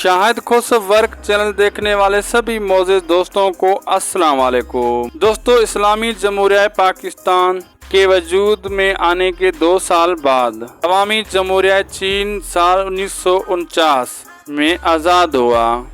Shahid खुशब work channel देखने वाले सभी मोअज़्ज़िज़ दोस्तों को अस्सलाम वालेकुम। दोस्तों, इस्लामी जमहूरिया पाकिस्तान के वजूद में आने के 2 साल बाद अवामी जमहूरिया चीन साल 1949 में आज़ाद हुआ।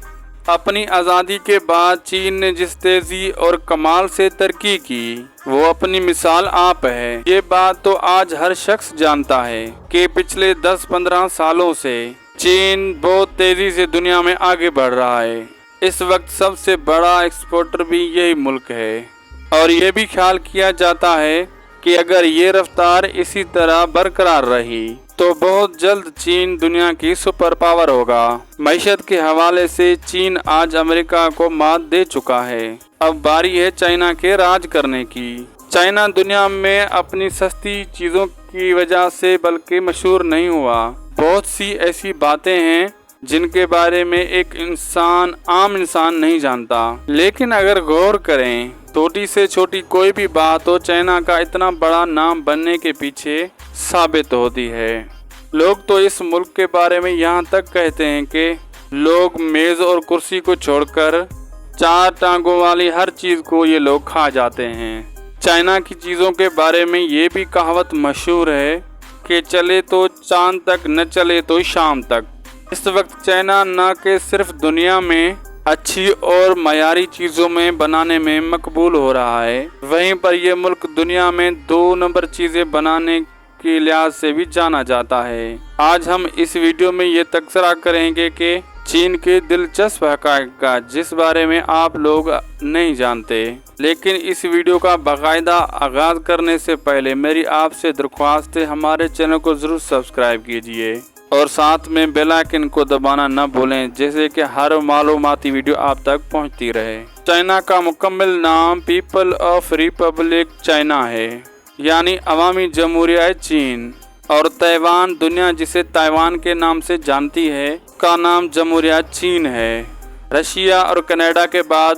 अपनी आज़ादी के बाद चीन ने जिस तेज़ी और कमाल से तरक्की की वो अपनी मिसाल आप है। ये बात तो आज हर शख्स जानता है कि पिछले 10-15 सालों से चीन बहुत तेज़ी से दुनिया में आगे बढ़ रहा है। इस वक्त सबसे बड़ा एक्सपोर्टर भी यही मुल्क है और ये भी ख्याल किया जाता है कि अगर ये रफ्तार इसी तरह बरकरार रही तो बहुत जल्द चीन दुनिया की सुपर पावर होगा। मईशत के हवाले से चीन आज अमेरिका को मात दे चुका है। अब बारी है चाइना के राज करने की। चाइना दुनिया में अपनी सस्ती चीज़ों की वजह से बल्कि मशहूर नहीं हुआ। बहुत सी ऐसी बातें हैं जिनके बारे में एक आम इंसान नहीं जानता, लेकिन अगर गौर करें छोटी से छोटी कोई भी बात हो चाइना का इतना बड़ा नाम बनने के पीछे साबित होती है। लोग तो इस मुल्क के बारे में यहाँ तक कहते हैं कि लोग मेज़ और कुर्सी को छोड़कर 4 टांगों वाली हर चीज़ को ये लोग खा जाते हैं। चाइना की चीज़ों के बारे में ये भी कहावत मशहूर है कि चले तो चांद तक, न चले तो शाम तक। इस वक्त चाइना न के सिर्फ दुनिया में अच्छी और मयारी चीज़ों में बनाने में मकबूल हो रहा है, वहीं पर यह मुल्क दुनिया में 2 नंबर चीज़ें बनाने के लिहाज से भी जाना जाता है। आज हम इस वीडियो में ये तबसरा करेंगे कि चीन के दिलचस्प हक़ाइक़ का जिस बारे में आप लोग नहीं जानते। लेकिन इस वीडियो का बाकायदा आगाज़ करने से पहले मेरी आपसे दरख्वास्त है, हमारे चैनल को ज़रूर सब्सक्राइब कीजिए और साथ में बेल आइकन को दबाना न भूलें, जैसे कि हर मालूमाती वीडियो आप तक पहुंचती रहे। चाइना का मुकम्मल नाम पीपल ऑफ रिपब्लिक चाइना है, यानी अवामी जमहूरिया चीन। और ताइवान, दुनिया जिसे ताइवान के नाम से जानती है, का नाम जमहूरिया चीन है। रशिया और कनाडा के बाद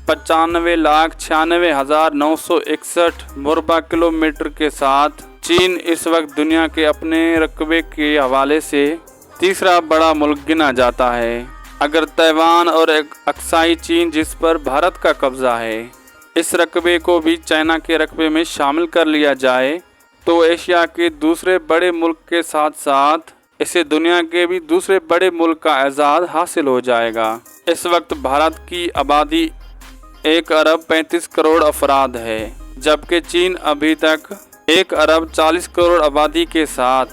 95,96,961 मुरबा किलोमीटर के साथ चीन इस वक्त दुनिया के अपने रकबे के हवाले से तीसरा बड़ा मुल्क गिना जाता है। अगर ताइवान और अक्साई चीन जिस पर भारत का कब्जा है, इस रकबे को भी चाइना के रकबे में शामिल कर लिया जाए तो एशिया के दूसरे बड़े मुल्क के साथ साथ इसे दुनिया के भी दूसरे बड़े मुल्क का एजाज़ हासिल हो जाएगा। इस वक्त भारत की आबादी 1 अरब 35 करोड़ अफराद है, जबकि चीन अभी तक 1 अरब 40 करोड़ आबादी के साथ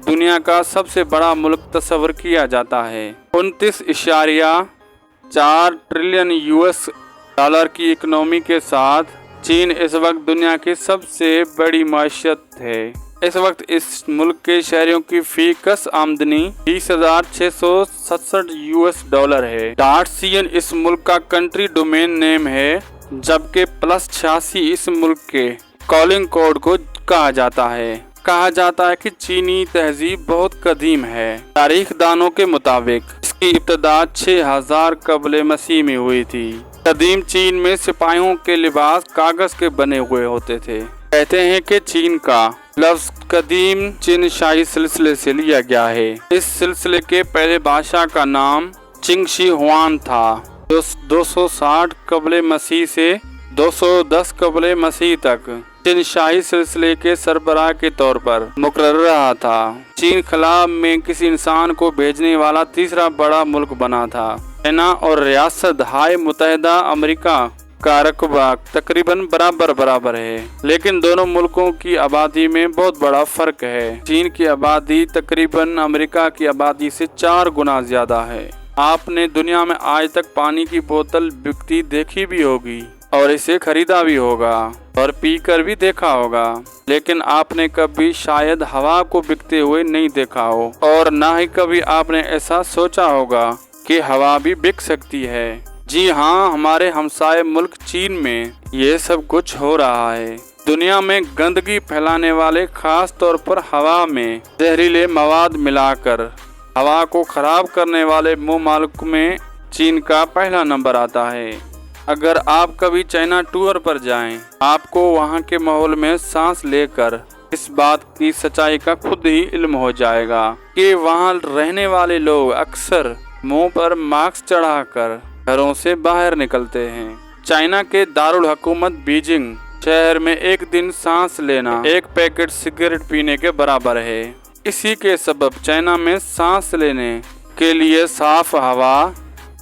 दुनिया का सबसे बड़ा मुल्क तस्वर किया जाता है। 29.4 ट्रिलियन US डॉलर की इकनॉमी के साथ चीन इस वक्त दुनिया की सबसे बड़ी माशियत है। इस वक्त इस मुल्क के शहरियों की फी कस आमदनी 20,667 US डॉलर है। .cn इस मुल्क का कंट्री डोमेन नेम है, जबकि +86 इस मुल्क के कॉलिंग कोड को कहा जाता है। कहा जाता है कि चीनी तहजीब बहुत कदीम है। तारीख दानों के मुताबिक इसकी इब्तदा 6000 कबल मसीह में हुई थी। कदीम चीन में सिपाहियों के लिबास कागज के बने हुए होते थे। कहते हैं कि चीन का लफ्ज़ कदीम चीन शाही सिलसिले से लिया गया है। इस सिलसिले के पहले बादशाह का नाम चिंग शी हुआन था, जो 260 कबल मसीह से 210 कबल मसीह तक चीन शाही सिलसिले के सरबराह के तौर पर मुकर्रर रहा था। चीन खला में किसी इंसान को भेजने वाला तीसरा बड़ा मुल्क बना था। चाइना और रियासत हाय मुत्तहिदा अमेरिका का रकबा तकरीबन बराबर है, लेकिन दोनों मुल्कों की आबादी में बहुत बड़ा फर्क है। चीन की आबादी तकरीबन अमेरिका की आबादी से 4 गुना ज्यादा है। आपने दुनिया में आज तक पानी की बोतल बिकती देखी भी होगी और इसे खरीदा भी होगा और पीकर भी देखा होगा, लेकिन आपने कभी शायद हवा को बिकते हुए नहीं देखा हो, और ना ही कभी आपने ऐसा सोचा होगा कि हवा भी बिक सकती है। जी हाँ, हमारे हमसाए मुल्क चीन में ये सब कुछ हो रहा है। दुनिया में गंदगी फैलाने वाले, खास तौर पर हवा में जहरीले मवाद मिलाकर हवा को खराब करने वाले मुल्क में चीन का पहला नंबर आता है। अगर आप कभी चाइना टूर पर जाएं, आपको वहाँ के माहौल में सांस लेकर इस बात की सच्चाई का खुद ही इल्म हो जाएगा कि वहाँ रहने वाले लोग अक्सर मुंह पर मास्क चढ़ाकर घरों से बाहर निकलते हैं। चाइना के दारुल हुकूमत बीजिंग शहर में एक दिन सांस लेना एक पैकेट सिगरेट पीने के बराबर है। इसी के सबब चाइना में सांस लेने के लिए साफ हवा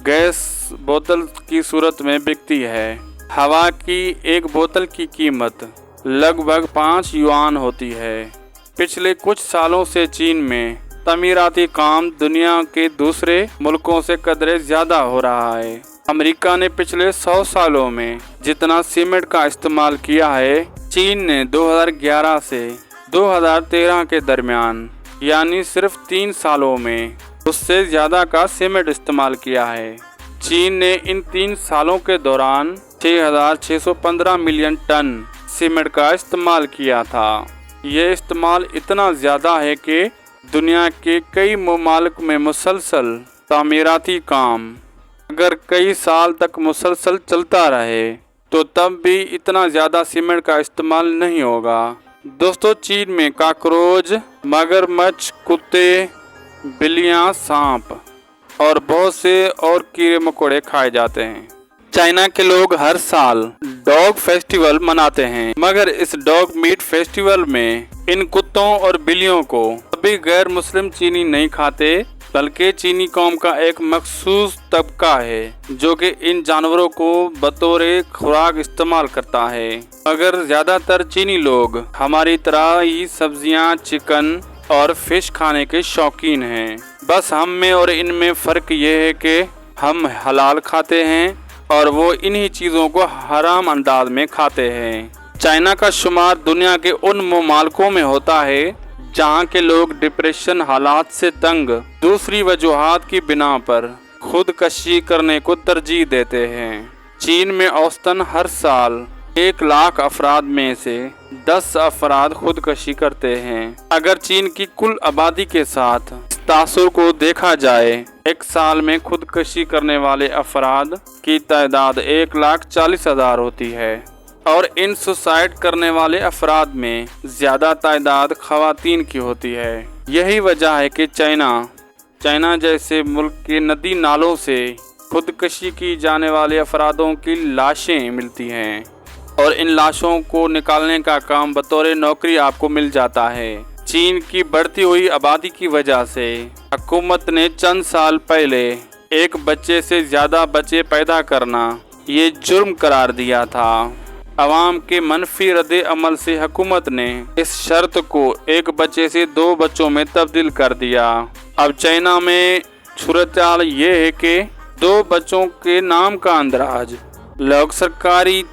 गैस बोतल की सूरत में बिकती है। हवा की एक बोतल की कीमत लगभग 5 युआन होती है। पिछले कुछ सालों से चीन में तमीराती काम दुनिया के दूसरे मुल्कों से कदरे ज्यादा हो रहा है। अमेरिका ने पिछले 100 सालों में जितना सीमेंट का इस्तेमाल किया है, चीन ने 2011 से 2013 के दरमियान यानी सिर्फ 3 सालों में उससे ज्यादा का सीमेंट इस्तेमाल किया है। चीन ने इन 3 सालों के दौरान 6,615 मिलियन टन सीमेंट का इस्तेमाल किया था। ये इस्तेमाल इतना ज़्यादा है कि दुनिया के कई ममालिक में मुसलसल तामीराती काम अगर कई साल तक मुसलसल चलता रहे तो तब भी इतना ज़्यादा सीमेंट का इस्तेमाल नहीं होगा। दोस्तों, चीन में कॉकरोच, मगरमच्छ, कुत्ते, बिल्लियाँ, सांप और बहुत से और कीड़े मकोड़े खाए जाते हैं। चाइना के लोग हर साल डॉग फेस्टिवल मनाते हैं, मगर इस डॉग मीट फेस्टिवल में इन कुत्तों और बिल्लियों को सभी गैर मुस्लिम चीनी नहीं खाते, बल्कि चीनी कौम का एक मखसूस तबका है जो कि इन जानवरों को बतौर खुराक इस्तेमाल करता है। मगर ज्यादातर चीनी लोग हमारी तरह ही सब्जियां, चिकन और फिश खाने के शौकीन हैं। बस हम में और इनमें फ़र्क ये है कि हम हलाल खाते हैं और वो इन्हीं चीज़ों को हराम अंदाज में खाते हैं। चाइना का शुमार दुनिया के उन ममालिकों में होता है जहाँ के लोग डिप्रेशन हालात से तंग दूसरी वजूहात की बिना पर खुदकशी करने को तरजीह देते हैं। चीन में औसतन हर साल 1 लाख अफराद में से 10 अफराद खुदकशी करते हैं। अगर चीन की कुल आबादी के साथ तासुर को देखा जाए, एक साल में खुदकशी करने वाले अफराद की तादाद 1,40,000 होती है और इन सुसाइड करने वाले अफराद में ज़्यादा तादाद ख़वातीन की होती है। यही वजह है कि चाइना जैसे मुल्क के नदी नालों से खुदकशी की जाने वाले अफरादों की लाशें मिलती हैं और इन लाशों को निकालने का काम बतौर नौकरी आपको मिल जाता है। चीन की बढ़ती हुई आबादी की वजह से हुकूमत ने चंद साल पहले एक बच्चे से ज़्यादा बच्चे पैदा करना ये जुर्म करार दिया था। अवाम के मनफी रद्द अमल से हुकूमत ने इस शर्त को एक बच्चे से 2 बच्चों में तब्दील कर दिया। अब चाइना में सूरत-ए-हाल ये है कि 2 बच्चों के नाम का अंदराज लोग सरकारी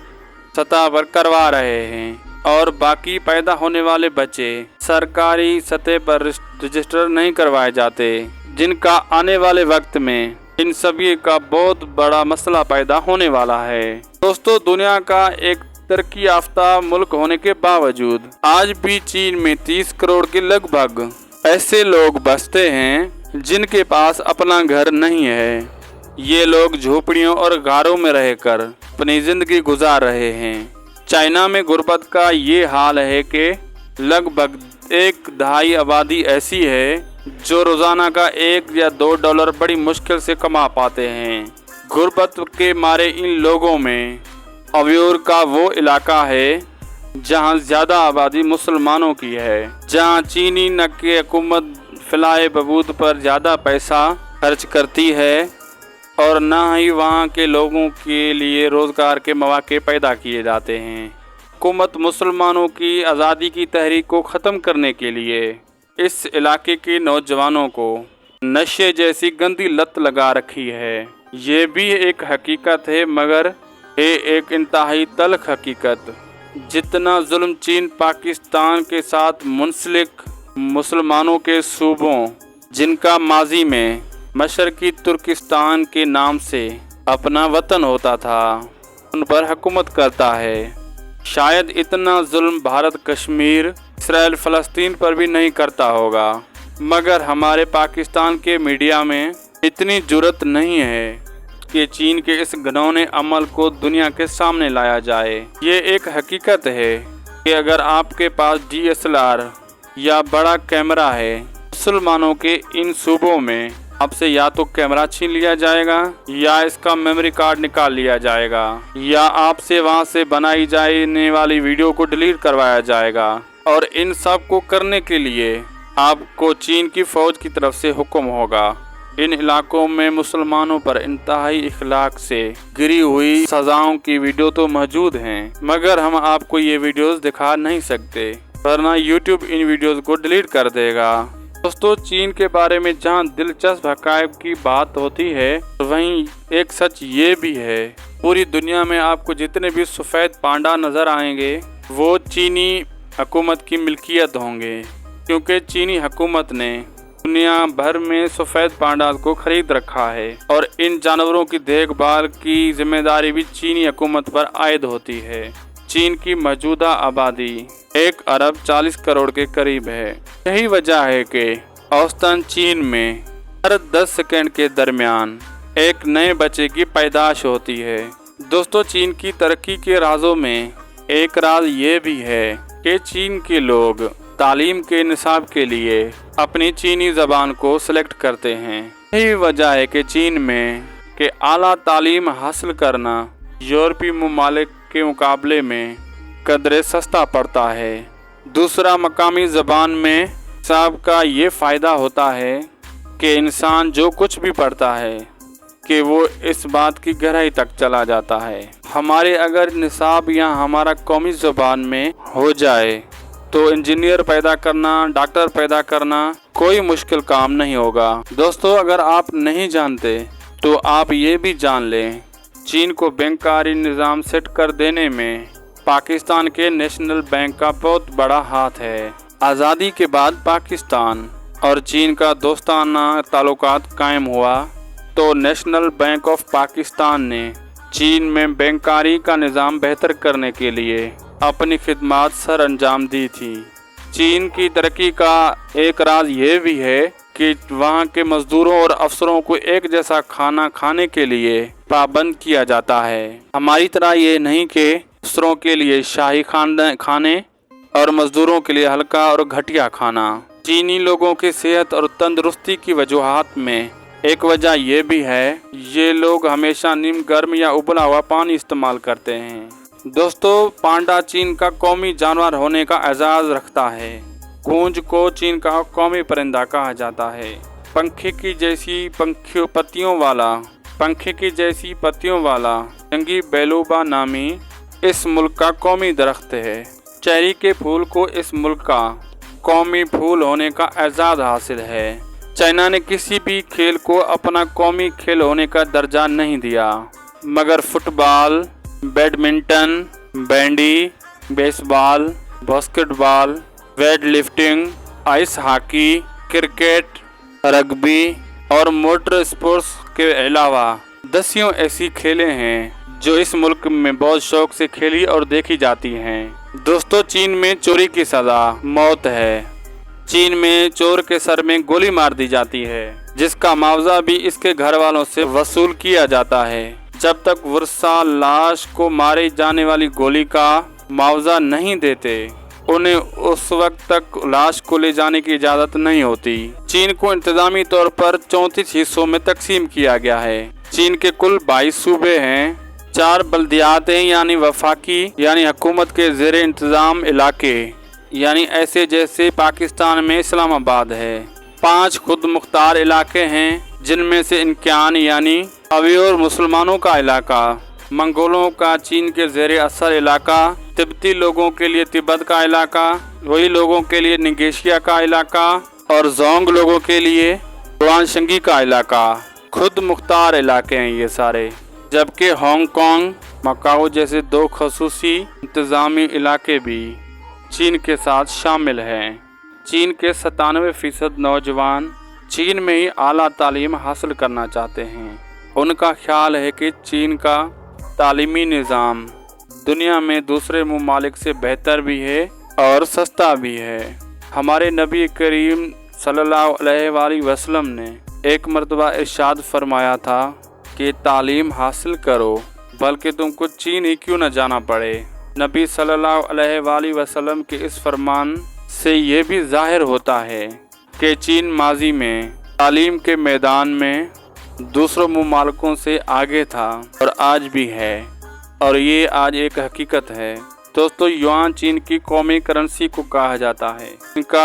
सतह पर करवा रहे हैं और बाकी पैदा होने वाले बच्चे सरकारी सतह पर रजिस्टर नहीं करवाए जाते, जिनका आने वाले वक्त में इन सभी का बहुत बड़ा मसला पैदा होने वाला है। दोस्तों, दुनिया का एक तरक्की याफ्ता मुल्क होने के बावजूद आज भी चीन में 30 करोड़ के लगभग ऐसे लोग बसते हैं जिनके पास अपना घर नहीं है। ये लोग झोपड़ियों और गारों में रहकर अपनी जिंदगी गुजार रहे हैं। चाइना में गुर्बत का ये हाल है कि लगभग 1/2 आबादी ऐसी है जो रोज़ाना का $1 या $2 बड़ी मुश्किल से कमा पाते हैं। गुर्बत के मारे इन लोगों में अव्यूर का वो इलाका है जहां ज़्यादा आबादी मुसलमानों की है, जहां चीनी नक्के हुकूमत फिलाए बबूद पर ज़्यादा पैसा खर्च करती है और न ही वहाँ के लोगों के लिए रोज़गार के मौके पैदा किए जाते हैं। हुकूमत मुसलमानों की आज़ादी की तहरीक को ख़त्म करने के लिए इस इलाके के नौजवानों को नशे जैसी गंदी लत लगा रखी है। ये भी एक हकीकत है, मगर ये एक इंतहाई तल्ख हकीकत। जितना जुल्म चीन पाकिस्तान के साथ मुंसलिक मुसलमानों के सूबों, जिनका माजी में मशरकी तुर्किस्तान के नाम से अपना वतन होता था, उन पर हुकूमत करता है, शायद इतना जुल्म भारत, कश्मीर, इसराइल, फ़लस्तीन पर भी नहीं करता होगा। मगर हमारे पाकिस्तान के मीडिया में इतनी जुर्रत नहीं है कि चीन के इस घिनौने अमल को दुनिया के सामने लाया जाए। ये एक हकीकत है कि अगर आपके पास DSLR या बड़ा कैमरा है, मुसलमानों के इन सूबों में आपसे या तो कैमरा छीन लिया जाएगा या इसका मेमोरी कार्ड निकाल लिया जाएगा या आपसे वहां से बनाई जाने वाली वीडियो को डिलीट करवाया जाएगा। और इन सब को करने के लिए आपको चीन की फौज की तरफ से हुक्म होगा। इन इलाकों में मुसलमानों पर इंतहाई इखलाक से गिरी हुई सजाओं की वीडियो तो मौजूद हैं, मगर हम आपको ये वीडियोस दिखा नहीं सकते, वरना यूट्यूब इन वीडियोस को डिलीट कर देगा। दोस्तों, चीन के बारे में जहां दिलचस्प हकायक की बात होती है, वहीं एक सच ये भी है, पूरी दुनिया में आपको जितने भी सफ़ेद पांडा नजर आएंगे वो चीनी हुकूमत की मिल्कियत होंगे, क्योंकि चीनी हुकूमत ने दुनिया भर में सफ़ेद पांडा को खरीद रखा है और इन जानवरों की देखभाल की जिम्मेदारी भी चीनी हुकूमत पर आयद होती है। चीन की मौजूदा आबादी 1 अरब 40 करोड़ के करीब है। यही वजह है कि औसतन चीन में हर 10 सेकंड के दरमियान एक नए बच्चे की पैदाश होती है। दोस्तों, चीन की तरक्की के राजों में एक राज ये भी है कि चीन के लोग तालीम के निसाब के लिए अपनी चीनी ज़बान को सिलेक्ट करते हैं। यही वजह है कि चीन में के आला तालीम हासिल करना यूरोपीय ममालिक के मुकाबले में कदरे सस्ता पड़ता है। दूसरा, मकामी ज़बान में हिसाब का ये फ़ायदा होता है कि इंसान जो कुछ भी पढ़ता है कि वो इस बात की गहराई तक चला जाता है। हमारे अगर निसाब या हमारा कौमी ज़बान में हो जाए तो इंजीनियर पैदा करना, डॉक्टर पैदा करना कोई मुश्किल काम नहीं होगा। दोस्तों, अगर आप नहीं जानते तो आप ये भी जान लें, चीन को बैंकारी निज़ाम सेट कर देने में पाकिस्तान के नेशनल बैंक का बहुत बड़ा हाथ है। आज़ादी के बाद पाकिस्तान और चीन का दोस्ताना ताल्लुकात कायम हुआ तो नेशनल बैंक ऑफ पाकिस्तान ने चीन में बैंकारी का निज़ाम बेहतर करने के लिए अपनी खिदमत सर अंजाम दी थी। चीन की तरक्की का एक राज ये भी है कि वहाँ के मजदूरों और अफसरों को एक जैसा खाना खाने के लिए पाबंद किया जाता है। हमारी तरह ये नहीं कि अफसरों के लिए शाही खाने और मजदूरों के लिए हल्का और घटिया खाना। चीनी लोगों की सेहत और तंदुरुस्ती की वजूहात में एक वजह ये भी है, ये लोग हमेशा नीम गर्म या उबला हुआ पानी इस्तेमाल करते हैं। दोस्तों, पांडा चीन का कौमी जानवर होने का एजाज़ रखता है। कूंज को चीन का कौमी परिंदा कहा जाता है। पंखे की जैसी पत्तियों वाला जंगी बेलूबा नामी इस मुल्क का कौमी दरख्त है। चेरी के फूल को इस मुल्क का कौमी फूल होने का एजाज़ हासिल है। चाइना ने किसी भी खेल को अपना कौमी खेल होने का दर्जा नहीं दिया, मगर football, badminton, bandy, baseball, basketball, weight lifting, ice hockey, cricket, rugby और मोटर स्पोर्ट्स के अलावा दसियों ऐसी खेलें हैं जो इस मुल्क में बहुत शौक से खेली और देखी जाती हैं। दोस्तों, चीन में चोरी की सज़ा मौत है। चीन में चोर के सर में गोली मार दी जाती है, जिसका मुआवजा भी इसके घर वालों से वसूल किया जाता है। जब तक वर्षा लाश को मारे जाने वाली गोली का मुआवजा नहीं देते, उन्हें उस वक्त तक लाश को ले जाने की इजाज़त नहीं होती। चीन को इंतजामी तौर पर 34 हिस्सों में तकसीम किया गया है। चीन के कुल 22 सूबे हैं, 4 बल्दियातें यानी वफाकी यानी हुकूमत के ज़ेर इंतज़ाम इलाके, यानी ऐसे जैसे पाकिस्तान में इस्लामाबाद है। 5 खुद मुख्तार इलाके हैं, जिनमें से इनक्यान यानी अवियोर मुसलमानों का इलाका, मंगोलों का चीन के ज़ेर असर इलाका, तिब्बती लोगों के लिए तिब्बत का इलाका, वही लोगों के लिए निगेशिया का इलाका और जोंग लोगों के लिए हुआनशंगी का इलाका। खुद मुख्तार इलाके हैं ये सारे, जबकि हांगकांग, मकाओ जैसे 2 खसूसी इंतज़ामी इलाके भी चीन के साथ शामिल हैं। चीन के 97% नौजवान चीन में ही आला तालीम हासिल करना चाहते हैं। उनका ख्याल है कि चीन का तालीमी निज़ाम दुनिया में दूसरे ममालिक से बेहतर भी है और सस्ता भी है। हमारे नबी करीम सल्लल्लाहु अलैहि वसल्लम ने एक मरतबा इरशाद फरमाया था कि तालीम हासिल करो, बल्कि तुमको चीन ही क्यों न जाना पड़े। नबी सल्लल्लाहु अलैहि वसल्लम के इस फरमान से ये भी ज़ाहिर होता है कि चीन माजी में तालीम के मैदान में दूसरों ममालिकों से आगे था और आज भी है, और ये आज एक हकीकत है। दोस्तों, युआन चीन की कौमी करेंसी को कहा जाता है। इनका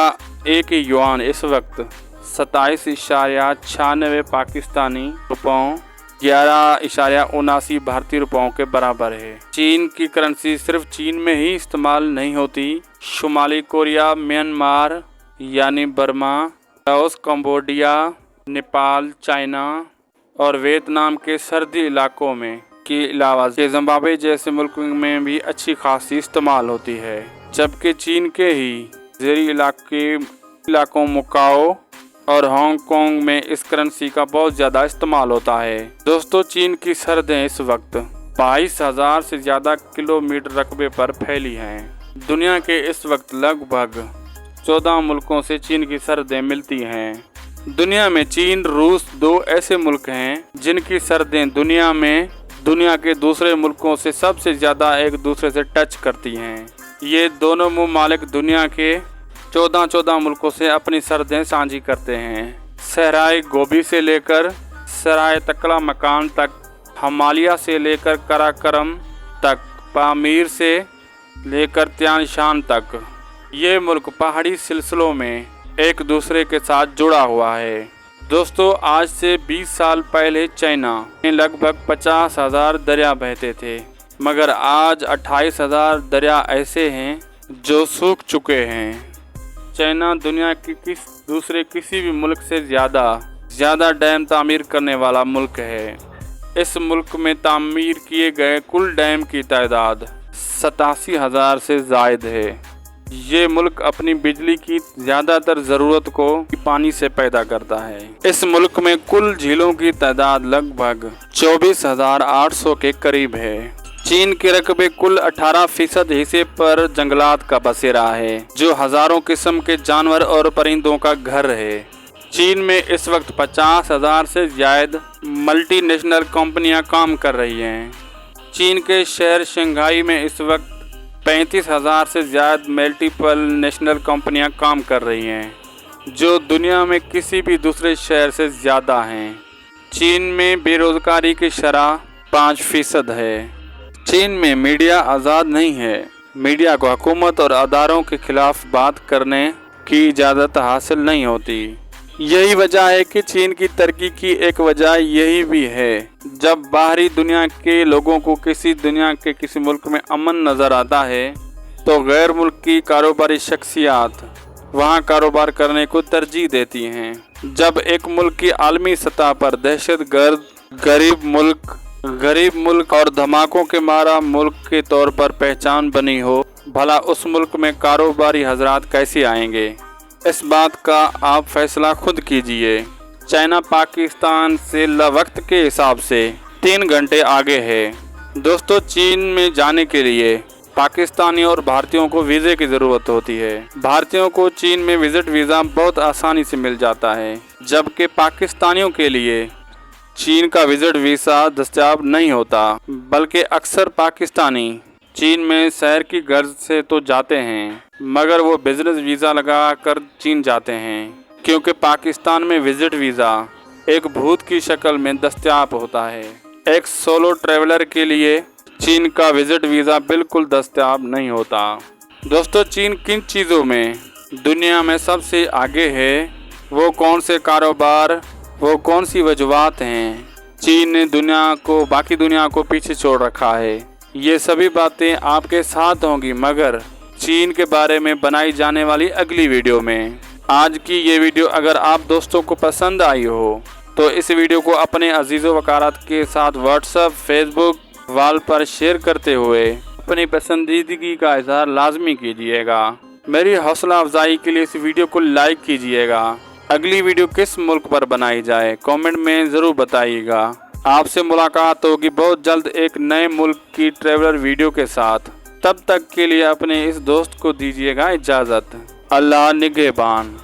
एक युआन इस वक्त 27.96 पाकिस्तानी रुपयों, 11.79 भारतीय रुपयों के बराबर है। चीन की करेंसी सिर्फ चीन में ही इस्तेमाल नहीं होती। शुमाली कोरिया, म्यांमार यानी Burma, Laos, Cambodia, Nepal, China और वियतनाम के सर्दी इलाकों में के अलावा जिम्बाब्वे जैसे मुल्क में भी अच्छी खासी इस्तेमाल होती है। जबकि चीन के ही ज़ेरी इलाकों मकाओ और हांगकांग में इस करेंसी का बहुत ज़्यादा इस्तेमाल होता है। दोस्तों, चीन की सरहदें इस वक्त 22,000 से ज़्यादा किलोमीटर रकबे पर फैली हैं। दुनिया के इस वक्त लगभग 14 मुल्कों से चीन की सरहदें मिलती हैं। दुनिया में चीन, रूस दो ऐसे मुल्क हैं जिनकी सरहदें दुनिया के दूसरे मुल्कों से सबसे ज़्यादा एक दूसरे से टच करती हैं। ये दोनों ममालिक दुनिया के 14 मुल्कों से अपनी सरहदें साझी करते हैं। सहराए गोबी से लेकर सराय तकला मकान तक, हिमालय से लेकर कराकरम तक, पामीर से लेकर त्यान शान तक, ये मुल्क पहाड़ी सिलसिलों में एक दूसरे के साथ जुड़ा हुआ है। दोस्तों, आज से 20 साल पहले चाइना में लगभग 50,000 दरिया बहते थे, मगर आज 28,000 दरिया ऐसे हैं जो सूख चुके हैं। चाइना दुनिया की किसी भी मुल्क से ज़्यादा डैम तामीर करने वाला मुल्क है। इस मुल्क में तामीर किए गए कुल डैम की तादाद 87,000 से ज़ायद है। ये मुल्क अपनी बिजली की ज़्यादातर ज़रूरत को पानी से पैदा करता है। इस मुल्क में कुल झीलों की तादाद लगभग 24,800 के करीब है। चीन के रकबे कुल 18% हिस्से पर जंगलात का बसेरा है, जो हज़ारों किस्म के जानवर और परिंदों का घर है। चीन में इस वक्त 50,000 से ज़्यादा मल्टी नेशनल कंपनियां काम कर रही हैं। चीन के शहर शंघाई में इस वक्त 35,000 से ज़्यादा मल्टीपल नेशनल कंपनियां काम कर रही हैं, जो दुनिया में किसी भी दूसरे शहर से ज़्यादा हैं। चीन में बेरोज़गारी की शरह 5% है। चीन में मीडिया आज़ाद नहीं है। मीडिया को हुकूमत और अदारों के खिलाफ बात करने की इजाज़त हासिल नहीं होती। यही वजह है कि चीन की तरक्की की एक वजह यही भी है। जब बाहरी दुनिया के लोगों को किसी मुल्क में अमन नज़र आता है, तो गैर मुल्की कारोबारी शख्सियात वहाँ कारोबार करने को तरजीह देती हैं। जब एक मुल्क की आलमी सतह पर दहशतगर्द, गरीब मुल्क और धमाकों के मारा मुल्क के तौर पर पहचान बनी हो, भला उस मुल्क में कारोबारी हजरात कैसे आएंगे? इस बात का आप फैसला खुद कीजिए। चाइना पाकिस्तान से वक्त के हिसाब से 3 घंटे आगे है। दोस्तों, चीन में जाने के लिए पाकिस्तानियों और भारतीयों को वीज़े की ज़रूरत होती है। भारतीयों को चीन में विज़िट वीज़ा बहुत आसानी से मिल जाता है, जबकि पाकिस्तानियों के लिए चीन का विज़िट वीज़ा दस्तयाब नहीं होता। बल्कि अक्सर पाकिस्तानी चीन में सैर की गर्ज से तो जाते हैं, मगर वो बिज़नेस वीज़ा लगा कर चीन जाते हैं, क्योंकि पाकिस्तान में विज़िट वीज़ा एक भूत की शक्ल में दस्तयाब होता है। एक सोलो ट्रैवलर के लिए चीन का विज़िट वीज़ा बिल्कुल दस्तयाब नहीं होता। दोस्तों, चीन किन चीज़ों में दुनिया में सबसे आगे है? वो कौन से कारोबार, वो कौन सी वजूहात हैं? चीन ने बाकी दुनिया को पीछे छोड़ रखा है। ये सभी बातें आपके साथ होंगी, मगर चीन के बारे में बनाई जाने वाली अगली वीडियो में। आज की ये वीडियो अगर आप दोस्तों को पसंद आई हो, तो इस वीडियो को अपने अजीज़ वकारात के साथ व्हाट्सएप, फेसबुक वाल पर शेयर करते हुए अपनी पसंदीदगी का इजहार लाजमी कीजिएगा। मेरी हौसला अफजाई के लिए इस वीडियो को लाइक कीजिएगा। अगली वीडियो किस मुल्क पर बनाई जाए, कमेंट में ज़रूर बताइएगा। आपसे मुलाकात होगी बहुत जल्द एक नए मुल्क की ट्रैवलर वीडियो के साथ। तब तक के लिए अपने इस दोस्त को दीजिएगा इजाज़त। अल्लाह निगहबान।